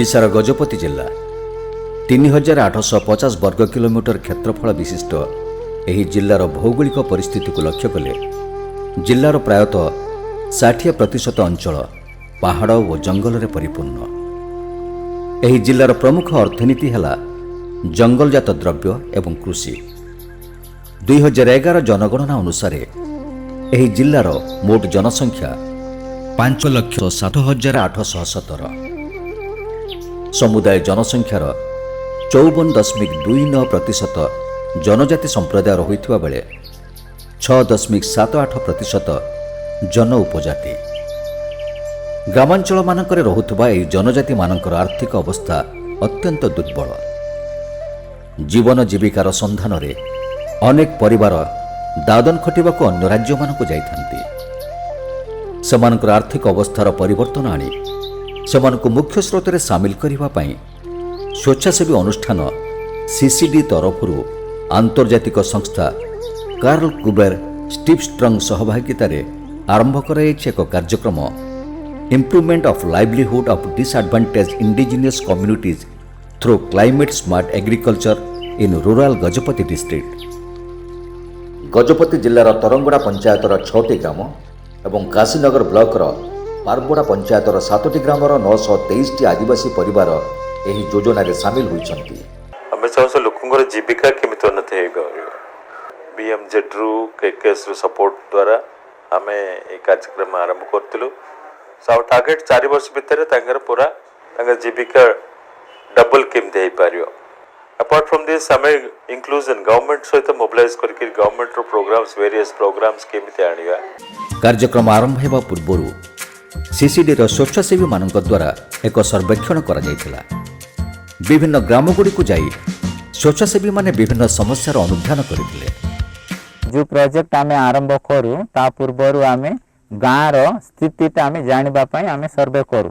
ओडिशार गजपति जिला 3850 वर्ग किलोमीटर क्षेत्रफल विशिष्ट ଏହି ଜିଲ୍ଲାର ଭୌଗୋଳିକ ପରିସ୍ଥିତିକୁ ଲକ୍ଷ୍ୟ କଲେ ଜିଲ୍ଲାର ପ୍ରାୟତଃ 60% ଅଞ୍ଚଳ ପାହାଡ଼ ଓ ଜଙ୍ଗଲରେ ପରିପୂର୍ଣ୍ଣ। ଏହି ଜିଲ୍ଲାର ପ୍ରମୁଖ ଅର୍ଥନୀତି ହେଲା ଜଙ୍ଗଲଜାତ ଦ୍ରବ୍ୟ ଏବଂ କୃଷି। 2011 ଜନଗଣନା ଅନୁସାରେ ଏହି ଜିଲ୍ଲାର ମୋଟ ଜନସଂଖ୍ୟା 5,07,817। ସମୁଦାୟ ଜନସଂଖ୍ୟାର 54.29% जनजाति संप्रदाय होइथिबा बेले 6.78% जन उपजाति। ग्रामांचल मानकरे रहुथबा एही जनजाति मानकर आर्थिक अवस्था अत्यंत दुर्बल। जीवन जीविकार संधान रे अनेक परिवार दादन खटिबाको अन्य राज्य मानक जाइथांती। सेमानकर आर्थिक अवस्थार परिवर्तन आनी सेमानक मुख्य स्रोत रे शामिल करिबा पई स्वेच्छासेवी अनुष्ठान सीसीडी तरफरु आंतर्जातिक संस्था कार्ल कुबेर स्टीवस्ट्रंग सहभागितार आरंभ कराई एक कार्यक्रम improvement of livelihood of disadvantage indigenous communities through climate smart agriculture in rural Gajapati district. Gajapati जिलार तरंगड़ा पंचायतर 6टी ग्राम एवं काशीनगर ब्लॉकर पारबोड़ा पंचायतर 7टी ग्रामर 923 आदिवासी परिवार एही योजना रे शामिल होइछंती। आम चाहूँ लोकंर जीविका केमिति उन्नति बीएमजेड रु केकेएस रु सपोर्ट द्वारा आम ये कार्यक्रम आरंभ करूँ। टार्गेट 4 वर्ष भितर पूरा जीविका डबल केमती हो पार। अपार्ट फ्रॉम दिस आम इंक्लूजन गवर्नमेंट सहित मोबिलाइज करके गवर्नमेंट प्रोग्राम्स वेरियस प्रोग्राम्स केमिति आनिबा। कार्यक्रम आरंभ हेबा पूर्वरु सीसीडी रो स्वेच्छासेवी मानक द्वारा एक सर्वेक्षण करा जायतिला। विभिन्न ग्रामगुड़ी को जाई स्वेच्छासेवी माने विभिन्न समस्यार अनुध्यान करथिले। जो प्रोजेक्ट आमे आरंभ करू ता पूर्वरु आमे गाँ रो स्थितिटा आमे जानिबा पई आमे सर्वे करू।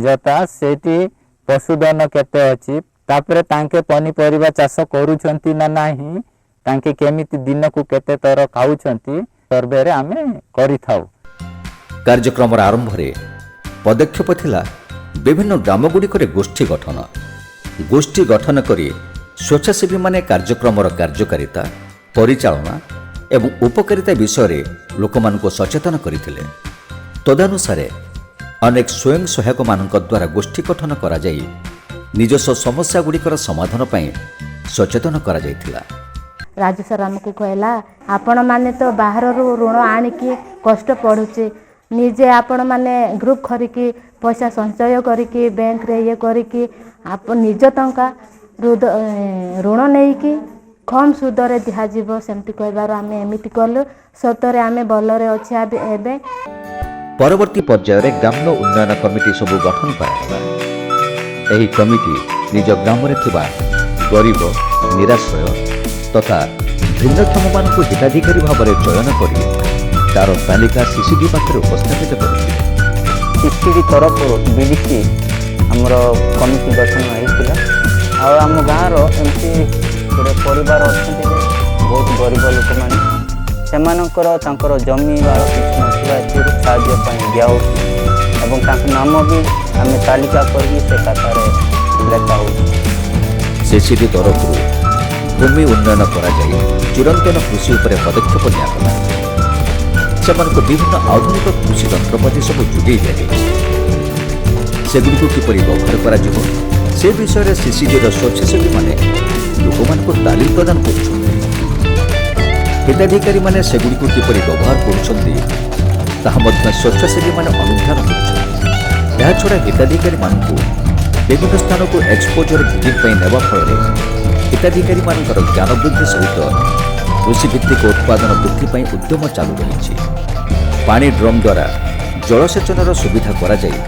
जता सेठी पशुधन केते अछि तापरे तांके पनीपरिबा चाष करूछंती ना नाही तांके केमिति दिन को केते तर खाउछंती सर्वे रे आमे करि थाउ। कार्यक्रम आरंभ रे पदक्षेप थिला विभिन्न ग्रामगुड़िकरे गोष्ठी गठन करी स्वेच्छासेवी माने कार्यक्रमर कार्यकारिता परिचालना एवं उपकारिता विषय लोकमानक सचेतन करथिले। तदनुसार अनेक स्वयं सहायक मानक द्वारा गोष्ठी गठन करा जाई निजस्व समस्या गुड़िकर समाधान पई सचेतन करा जायतिला। राजू सर हमको कहला आपण माने तो बाहर ऋण आनिकी कष्ट पड़ुचे निजे आपण माने ग्रुप करिकी पैसा संचय करिकी बैंक रे ये करिकी आप निज टंका ऋण नहीं कि कम सुदरे दिज्व सेमती कहबार आम एमती कलु सतरे आम भलरे अच्छे एबे। परवर्ती पर्यायर ग्राम्य उन्नयन कमिटी सब गठन करा। एही कमिटी निज ग्राम रे थिबा गरीब निराश्रय तथा भिन्नक्षम मानक हिताधिकारी भाव में चयन करी तार तालिका सीसीडी पाखे उपस्थापित करथिले। सीसीडी तरफ बीडीसी हमर कमिटी गठन होइतिला। आम गाँव एमती गोटे परिवार अच्छा बहुत गरीब लोक मैंने से जमी बाड़ किसी ना साहय दिया नाम भी आम तालिका कर लेखा हो। सीसीडी तरफ भूमि उन्नयन करा जाई चिरंतन कृषि उपरे पदक्षेप नियागला। सेमानक विभिन्न आधुनिक कृषि यंत्रपाति सब जोगई दिया सेगुड़िक किपरि व्यवहार करा जिवो से विषय में सीसीडी स्वेच्छासेवी माने लोकमानक तालीम प्रदान करुछन्ति। हिताधिकारी माने सेगुड़िक किपरि व्यवहार करुछन्ति ताहा मध्य स्वेच्छासेवी माने अनुध्यान करुछन्ति। ଏହା ଛଡ଼ା ହିତାଧିକାରୀ ମାନଙ୍କୁ विभिन्न स्थान को एक्सपोजर भिजिट नेवा फल हिताधिकारी मानकर ज्ञान वृद्धि सहित कृषिभित्तिक उत्पादन वृद्धि उद्यम चालू रही। पानी ड्रम द्वारा जलसेचन सुविधा करा जाई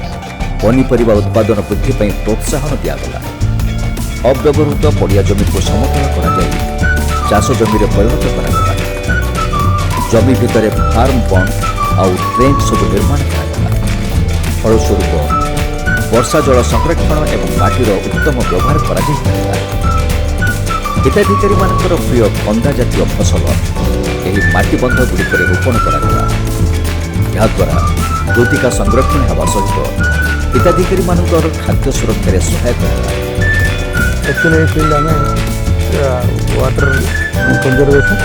पनीपरिबा उत्पादन वृद्धि प्रोत्साहन दिगला। अव्यवहृत पड़िया जमी को समतल करा जाई चाष जमी परिणत करा। जमी भितर फार्म बंद आउ ट्रेंच सब निर्माण करा। फलस्वरूप वर्षा जल संरक्षण एवं माटीर उत्तम व्यवहार करा जाई पारिबा। हिताधिकारी मानकर प्रिय कंदा जातीय फसल एही माटी बंध गुड़िक रोपण करा। द्वारा मृत्तिका संरक्षण हेबा सहित ହିତାଧିକାରୀମାନଙ୍କର ଖାଦ୍ୟ ସୁରକ୍ଷାରେ ସହାୟକ ହେଲା। एक्चुअली ये फील्ड हमें water conservation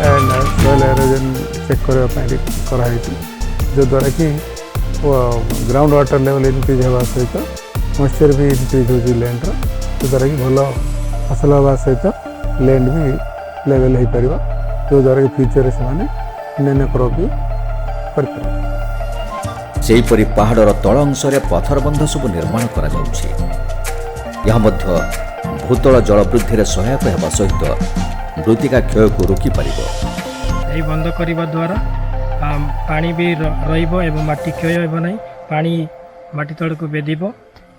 and soil erosion check करने कराई जो द्वारा कि ग्राउंड वाटर लेवल इनक्रीज होगा सहित मॉइस्चर भी इनक्रीज हो लैंड जो द्वारा कि भल फसल हवा सहित लैंड भी लेवल हो पार जो द्वारा कि फ्यूचर से अन्य क्रॉप भी कर ସେହିପରି ପାହାଡ଼ର ତଳ ଅଂଶରେ ପଥର ବନ୍ଧ ସବୁ ନିର୍ମାଣ କରାଯାଉଛି। ଏହା ମଧ୍ୟ ଭୂତଳ ଜଳ ବୃଦ୍ଧିରେ ସହାୟକ ହେବା ସହିତ ମୃତ୍ତିକା କ୍ଷୟକୁ ରୋକିପାରିବ। ଏହି ବନ୍ଧ କରିବା ଦ୍ୱାରା ପାଣି ବି ରହିବ ଏବଂ ମାଟି କ୍ଷୟ ହେବ ନାହିଁ। ପାଣି ମାଟି ତଳକୁ ବେଦିବ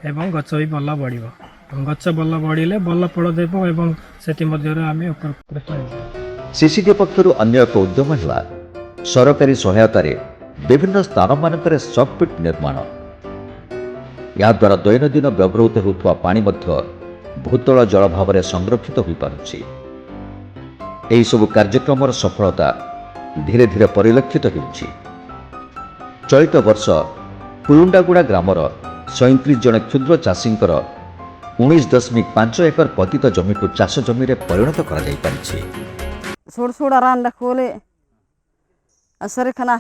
ଏବଂ ଗଛ ବି ଭଲ ବଢ଼ିବ। ଗଛ ଭଲ ବଢ଼ିଲେ ଭଲ ଫଳ ଦେବ ଏବଂ ସେଥିମଧ୍ୟରୁ ଆମେ ଉପକୃତ ହେବୁ। ସିସିଡି ପକ୍ଷରୁ ଅନ୍ୟ ଏକ ଉଦ୍ୟମ ହେଲା ସରକାରୀ ସହାୟତାରେ ବିଭିନ୍ନ ସ୍ଥାନମାନଙ୍କରେ ସବ୍ପିଟ୍ ନିର୍ମାଣ। ଏହାଦ୍ୱାରା ଦୈନନ୍ଦିନ ବ୍ୟବହୃତ ହେଉଥିବା ପାଣି ମଧ୍ୟ ଭୂତଳ ଜଳ ଭାବରେ ସଂରକ୍ଷିତ ହୋଇପାରୁଛି। ଏହିସବୁ କାର୍ଯ୍ୟକ୍ରମର ସଫଳତା ଧୀରେ ଧୀରେ ପରିଲକ୍ଷିତ ହେଉଛି। ଚଳିତ ବର୍ଷ କୁରୁଣ୍ଡାଗୁଡ଼ା ଗ୍ରାମର 37 ଜଣ କ୍ଷୁଦ୍ର ଚାଷୀଙ୍କର 19.5 ଏକର ପତିତ ଜମିକୁ ଚାଷ ଜମିରେ ପରିଣତ କରାଯାଇପାରିଛି। सुड़ रान खोले असर खना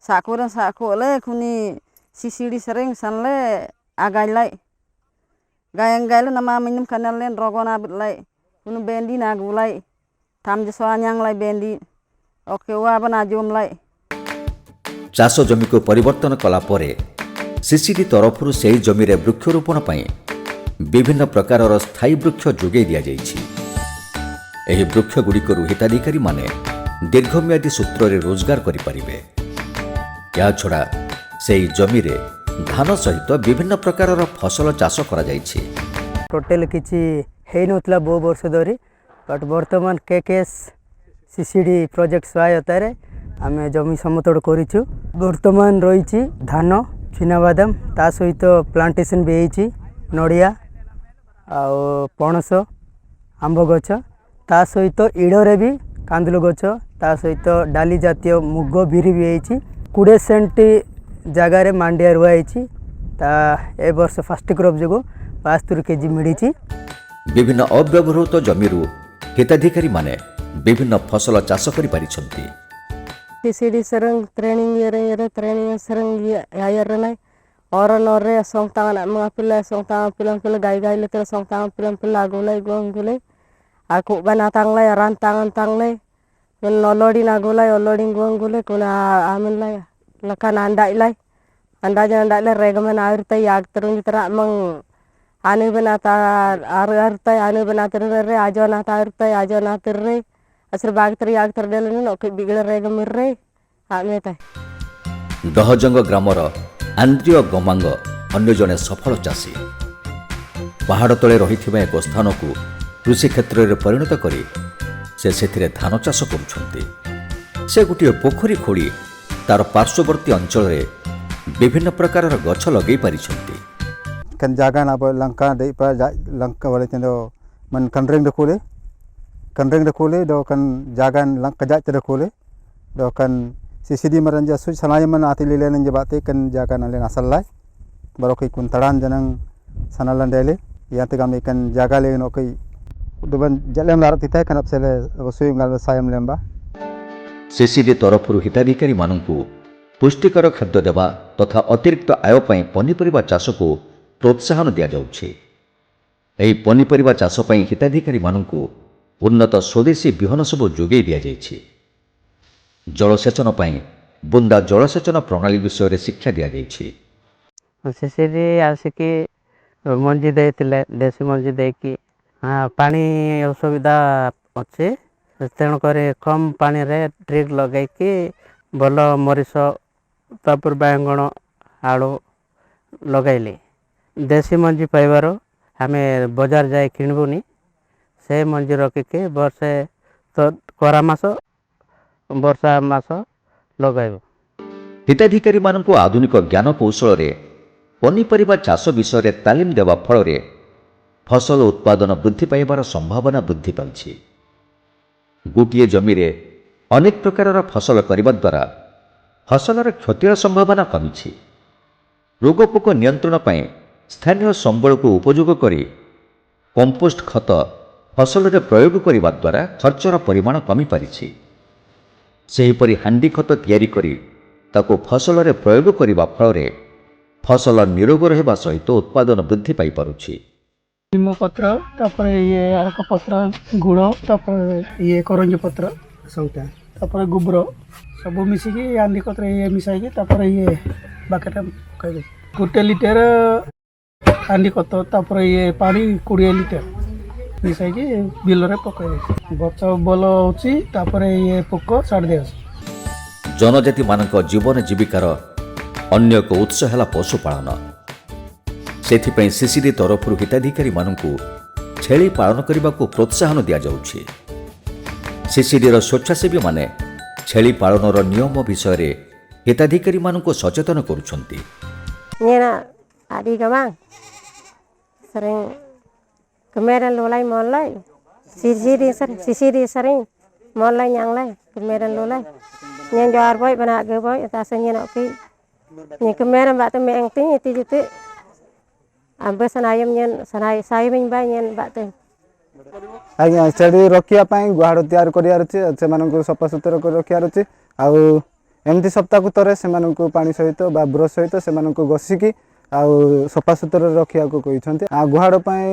साकोले खुनी सिसिड़ी सरंग सनले आगाइलाई गायंग गाइल नमा मिनम कनले रोगोना बिलाई कुनु बेंडी नागुलाई थाम जसवान्यांग लाई बेंडी ओके वा बना जोमलाई। ଚାଷ ଜମିକୁ ପରିବର୍ତ୍ତନ କଲା ପରେ ସିସିଡି ତରଫରୁ ସେହି ଜମିରେ ବୃକ୍ଷରୋପଣ ପାଇଁ ବିଭିନ୍ନ ପ୍ରକାରର ସ୍ଥାୟୀ ବୃକ୍ଷ ଯୋଗାଇ ଦିଆଯାଇଛି। ଏହି ବୃକ୍ଷଗୁଡ଼ିକରୁ ହିତାଧିକାରୀମାନେ ଦୀର୍ଘମିଆଦୀ ସୂତ୍ରରେ ରୋଜଗାର କରିପାରିବେ। ଏହାଛଡ଼ା ସେହି ଜମିରେ ଧାନ ସହିତ ବିଭିନ୍ନ ପ୍ରକାରର ଫସଲ ଚାଷ କରାଯାଇଛି। ଟୋଟାଲ କିଛି ହେଇନଥିଲା ବହୁ ବର୍ଷ ଧରି ବଟ୍ ବର୍ତ୍ତମାନ କେକେଏସ୍ ସିସିଡି ପ୍ରୋଜେକ୍ଟ ସହାୟତାରେ ଆମେ ଜମି ସମତଳ କରିଛୁ। ବର୍ତ୍ତମାନ ରହିଛି ଧାନ ଚିନାବାଦାମ ତା ସହିତ ପ୍ଲାଣ୍ଟେସନ୍ ବି ହେଇଛି ନଡ଼ିଆ ଆଉ ପଣସ ଆମ୍ବ ଗଛ ତା ସହିତ ଇଡ଼ରେ ବି କାନ୍ଦୁଲ ଗଛ ତା ସହିତ ଡାଲି ଜାତୀୟ ମୁଗ ବିରି ବି ହେଇଛି। 20 ସେଣ୍ଟ ଜାଗାରେ ମାଣ୍ଡିଆ ରୁଆ ହେଇଛି। ତା ଏ ବର୍ଷ ଫାଷ୍ଟ କ୍ରପ୍ ଯୋଗୁଁ 72 କେଜି ମିଳିଛି। ବିଭିନ୍ନ ଅବ୍ୟବହୃତ ଜମିରୁ ହିତାଧିକାରୀମାନେ ବିଭିନ୍ନ ଫସଲ ଚାଷ କରିପାରିଛନ୍ତି। ସିସିଡି ସରଙ୍ଗ ଟ୍ରେନିଂ ଟ୍ରେନିଂ ସରଙ୍ଗ ଆୟରନାଇ ଅରନରେ ସଂତାନ ପିଲା ସଂତାନ ପିଲା ଗାଈ ଗାଇଲେ ତ ସଂତାନ ପିଲା ଆଗୁলাই ଗଙ୍ଗୁଲେ aku bana tanglay rantangan tanglay kun lolodi nagulay olodi gongule kun amin lay lakan andai lay lay regaman airtai yag terung tera mang anu bana ta artai anu bana terre ajona ta artai ajona terre asir bag ter yag terdelen no bigla regamirre ametai। ଦହଜଙ୍ଗ ଗ୍ରାମର ଆନ୍ଦ୍ରିୟ ଗମାଙ୍ଗ ଅନ୍ୟ ଜଣେ ସଫଳ ଚାଷୀ। ପାହାଡ଼ ତଳେ ରହିଥିବା ଏକ ସ୍ଥାନକୁ କୃଷି କ୍ଷେତ୍ରରେ ପରିଣତ କରି ସେ ସେଥିରେ ଧାନ ଚାଷ କରୁଛନ୍ତି। ସେ ଗୋଟିଏ ପୋଖରୀ ଖୋଳି ତାର ପାର୍ଶ୍ୱବର୍ତ୍ତୀ ଅଞ୍ଚଳରେ ବିଭିନ୍ନ ପ୍ରକାରର ଗଛ ଲଗାଇ ପାରିଛନ୍ତି। kan jagan apa langka dai pa langka wale tendo man kanreng de kule do kan jagan langka jat de kule do kan CCD maranja su sanaya man ati lele nan jabate kan jagan alen asallai barokai kun taran janang sanalan dele yate game kan jaga le no kai duban jalem larat titai kan apsele suyum gal sayam lemba। CCD ତରଫରୁ ହିତାଧିକାରୀମାନଙ୍କୁ ପୁଷ୍ଟିକର ଖାଦ୍ୟ ଦେବା ତଥା ଅତିରିକ୍ତ ଆୟ ପାଇଁ ପନିପରିବା ଚାଷକୁ ପ୍ରୋତ୍ସାହନ ଦିଆଯାଉଛି। ଏହି ପନିପରିବା ଚାଷ ପାଇଁ ହିତାଧିକାରୀମାନଙ୍କୁ ଉନ୍ନତ ସ୍ୱଦେଶୀ ବିହନ ସବୁ ଯୋଗାଇ ଦିଆଯାଇଛି। ଜଳସେଚନ ପାଇଁ ବୁନ୍ଦା ଜଳସେଚନ ପ୍ରଣାଳୀ ବିଷୟରେ ଶିକ୍ଷା ଦିଆଯାଇଛି। ସିସିଡି ଆସିକି ମଞ୍ଜି ଦେଇଥିଲେ ଦେଶୀ ମଞ୍ଜି ଦେଇକି ପାଣି ଅସୁବିଧା ଅଛି ତେଣୁକରି କମ୍ ପାଣିରେ ଡ୍ରିପ୍ ଲଗାଇକି ଭଲ ମରିଚ ତାପରେ ବାଇଗଣ ଆଳୁ ଲଗାଇଲି। ଦେଶୀ ମଞ୍ଜି ପାଇବାରୁ ଆମେ ବଜାର ଯାଇ କିଣିବୁନି ସେ ମଞ୍ଜି ରଖିକି ବର୍ଷେ ତ ଖରା ମାସ ବର୍ଷା ମାସ ଲଗାଇବୁ। ହିତାଧିକାରୀମାନଙ୍କୁ ଆଧୁନିକ ଜ୍ଞାନ କୌଶଳରେ ପନିପରିବା ଚାଷ ବିଷୟରେ ତାଲିମ ଦେବା ଫଳରେ ଫସଲ ଉତ୍ପାଦନ ବୃଦ୍ଧି ପାଇବାର ସମ୍ଭାବନା ବୃଦ୍ଧି ପାଉଛି। ଗୋଟିଏ ଜମିରେ ଅନେକ ପ୍ରକାରର ଫସଲ କରିବା ଦ୍ୱାରା ଫସଲର କ୍ଷତିର ସମ୍ଭାବନା କମିଛି। ରୋଗପୋକ ନିୟନ୍ତ୍ରଣ ପାଇଁ ସ୍ଥାନୀୟ ସମ୍ବଳକୁ ଉପଯୋଗ କରି କମ୍ପୋଷ୍ଟ ଖତ ଫସଲରେ ପ୍ରୟୋଗ କରିବା ଦ୍ୱାରା ଖର୍ଚ୍ଚର ପରିମାଣ କମିପାରିଛି। ସେହିପରି ହାଣ୍ଡି ଖତ ତିଆରି କରି ତାକୁ ଫସଲରେ ପ୍ରୟୋଗ କରିବା ଫଳରେ ଫସଲ ନିରୋଗ ରହିବା ସହିତ ଉତ୍ପାଦନ ବୃଦ୍ଧି ପାଇପାରୁଛି। ନିମପତ୍ର ତାପରେ ଇଏ ଆରକ ପତ୍ର ଗୁଡ଼ ତାପରେ ଇଏ କରଞ୍ଜି ପତ୍ର ସବୁଟା ତାପରେ ଗୋବର ସବୁ ମିଶିକି ହାଣ୍ଡି କତରେ ଇଏ ମିଶାଇକି ତାପରେ ଇଏ ବାକେଟ ପକାଇବେ। 1 ଲିଟର ହାଣ୍ଡି କତ ତାପରେ ଇଏ ପାଣି 20 ଲିଟର ମିଶାଇକି ବିଲରେ ପକାଇବେ। ଗଛ ଭଲ ହେଉଛି ତାପରେ ଇଏ ପୋକ ଛାଡ଼ି ଦିଆଯାଉଛି। ଜନଜାତିମାନଙ୍କ ଜୀବନ ଜୀବିକାର ଅନ୍ୟ ଏକ ଉତ୍ସ ହେଲା ପଶୁପାଳନ। ସେଥିପାଇଁ ସିସିଡି ତରଫରୁ ହିତାଧିକାରୀମାନଙ୍କୁ ଛେଳି ପାଳନ କରିବାକୁ ପ୍ରୋତ୍ସାହନ ଦିଆଯାଉଛି। ସିସିଡିର ସ୍ୱେଚ୍ଛାସେବୀମାନେ ଛେଳି ପାଳନର ନିୟମ ବିଷୟରେ ହିତାଧିକାରୀମାନଙ୍କୁ ସଚେତନ କରୁଛନ୍ତି। Nyena adi gamang sering kemeran lolai molai sisiri sering molai yang lai kemeran lolai nyen jar boy bana ge boy ta senyen oki ni kemeran ba te meng ti ti ambe sanayam nyen sanay sayim ba nyen ba te ଆଜ୍ଞା ଛେଳି ରଖିବା ପାଇଁ ଗୁହାଳ ତିଆରି କରିବାର ଅଛି, ସେମାନଙ୍କୁ ସଫାସୁତୁରା କରି ରଖିବାର ଅଛି। ଆଉ ଏମିତି ସପ୍ତାହକୁ ଥରେ ସେମାନଙ୍କୁ ପାଣି ସହିତ ବା ବ୍ରସ୍ ସହିତ ସେମାନଙ୍କୁ ଘଷିକି ଆଉ ସଫାସୁତୁରା ରଖିବାକୁ କହିଛନ୍ତି। ଆଉ ଗୁହାଳ ପାଇଁ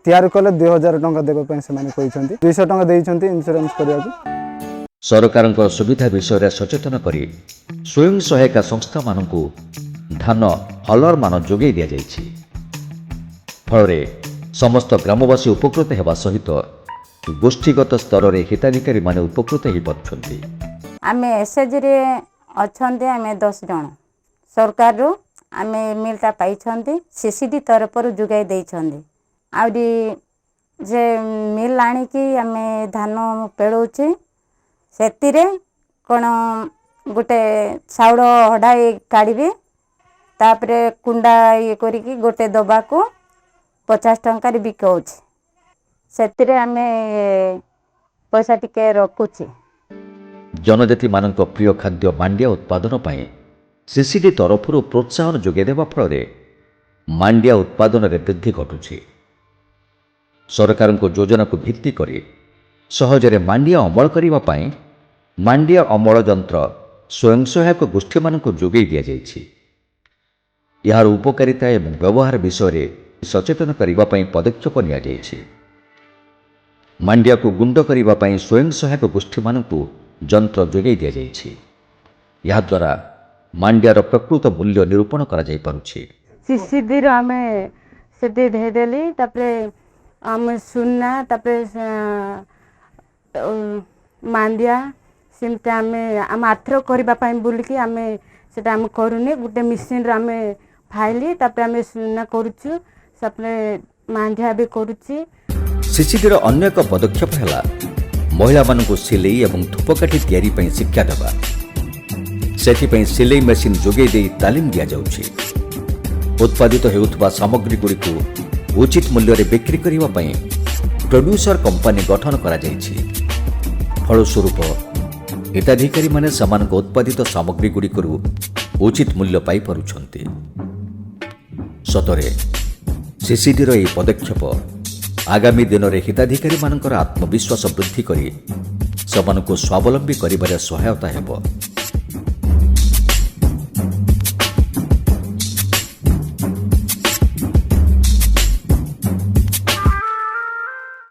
ତିଆରି କଲେ 2000 ଟଙ୍କା ଦେବା ପାଇଁ ସେମାନେ କହିଛନ୍ତି। 200 ଟଙ୍କା ଦେଇଛନ୍ତି ଇନ୍ସୁରାନ୍ସ କରିବାକୁ। ସରକାରଙ୍କ ସୁବିଧା ବିଷୟରେ ସଚେତନ କରି ସ୍ୱୟଂ ସହାୟିକା ସଂସ୍ଥାମାନଙ୍କୁ ଧାନ ହଲର ମାନ ଯୋଗାଇ ଦିଆଯାଇଛି। ଫଳରେ ସମସ୍ତ ଗ୍ରାମବାସୀ ଉପକୃତ ହେବା ସହିତ ଗୋଷ୍ଠୀଗତ ସ୍ତରରେ ହିତାଧିକାରୀମାନେ ଉପକୃତ ହୋଇପାରୁଛନ୍ତି। ଆମେ ଏସ୍ଏଚ୍ଜିରେ ଅଛନ୍ତି, ଆମେ 10 ଜଣ। ସରକାରରୁ ଆମେ ମିଲ୍ଟା ପାଇଛନ୍ତି, ସିସିଡି ତରଫରୁ ଯୋଗାଇ ଦେଇଛନ୍ତି। ଆହୁରି ଯେ ମିଲ୍ ଆଣିକି ଆମେ ଧାନ ପେଳଉଛୁ, ସେଥିରେ କ'ଣ ଗୋଟେ ଚାଉଳ ହଡ଼ା କାଢ଼ିବି, ତାପରେ କୁଣ୍ଡା ଇଏ କରିକି ଗୋଟେ ଦବାକୁ 50 ଟଙ୍କାରେ ବିକାଉଛି। ସେଥିରେ ଆମେ ପଇସା ଟିକେ ରଖୁଛି। ଜନଜାତିମାନଙ୍କ ପ୍ରିୟ ଖାଦ୍ୟ ମାଣ୍ଡିଆ ଉତ୍ପାଦନ ପାଇଁ ସିସିଡି ତରଫରୁ ପ୍ରୋତ୍ସାହନ ଯୋଗାଇ ଦେବା ଫଳରେ ମାଣ୍ଡିଆ ଉତ୍ପାଦନରେ ବୃଦ୍ଧି ଘଟୁଛି। ସରକାରଙ୍କ ଯୋଜନାକୁ ଭିତ୍ତି କରି ସହଜରେ ମାଣ୍ଡିଆ ଅମଳ କରିବା ପାଇଁ ମାଣ୍ଡିଆ ଅମଳ ଯନ୍ତ୍ର ସ୍ୱୟଂ ସହାୟକ ଗୋଷ୍ଠୀମାନଙ୍କୁ ଯୋଗାଇ ଦିଆଯାଇଛି। ଏହାର ଉପକାରିତା ଏବଂ ବ୍ୟବହାର ବିଷୟରେ ସଚେତନ କରିବା ପାଇଁ ପଦକ୍ଷେପ ନିଆଯାଇଛି। ମାଣ୍ଡିଆକୁ ଗୁଣ୍ଡ କରିବା ପାଇଁ ସ୍ୱୟଂ ସହାୟକ ଗୋଷ୍ଠୀମାନଙ୍କୁ ଯନ୍ତ୍ର ଯୋଗାଇ ଦିଆଯାଇଛି। ଏହାଦ୍ୱାରା ମାଣ୍ଡିଆର ପ୍ରକୃତ ମୂଲ୍ୟ ନିରୂପଣ କରାଯାଇପାରୁଛି। ସିସିଡିର ଆମେ ସେଠି ଦେଇଦେଲି, ତାପରେ ଆମେ ସୁନା ତାପରେ ମାଣ୍ଡିଆ ସେମିତି ଆମେ ଆର୍ଥର କରିବା ପାଇଁ ବୁଲିକି ଆମେ ସେଟା ଆମେ କରୁନି, ଗୋଟେ ମେସିନ୍ରେ ଆମେ ଫାଇଲି ତାପରେ ଆମେ ସୁନା କରୁଛୁ, ତାପରେ ମାଣ୍ଡିଆ ବି କରୁଛି। ସିସିଡିର ଅନ୍ୟ ଏକ ପଦକ୍ଷେପ ହେଲା ମହିଳାମାନଙ୍କୁ ସିଲେଇ ଏବଂ ଧୂପକାଠି ତିଆରି ପାଇଁ ଶିକ୍ଷା ଦେବା। ସେଥିପାଇଁ ସିଲେଇ ମେସିନ୍ ଯୋଗାଇ ଦେଇ ତାଲିମ ଦିଆଯାଉଛି। ଉତ୍ପାଦିତ ହେଉଥିବା ସାମଗ୍ରୀଗୁଡ଼ିକୁ ଉଚିତ ମୂଲ୍ୟରେ ବିକ୍ରି କରିବା ପାଇଁ ପ୍ରଡ୍ୟୁସର କମ୍ପାନୀ ଗଠନ କରାଯାଇଛି। ଫଳସ୍ୱରୂପ ହିତାଧିକାରୀମାନେ ସେମାନଙ୍କ ଉତ୍ପାଦିତ ସାମଗ୍ରୀଗୁଡ଼ିକରୁ ଉଚିତ ମୂଲ୍ୟ ପାଇପାରୁଛନ୍ତି। ସତରେ ସିସିଡିର ଏହି ପଦକ୍ଷେପ ଆଗାମୀ ଦିନରେ ହିତାଧିକାରୀମାନଙ୍କର ଆତ୍ମବିଶ୍ୱାସ ବୃଦ୍ଧି କରି ସେମାନଙ୍କୁ ସ୍ୱାବଲମ୍ବୀ କରିବାରେ ସହାୟତା ହେବ।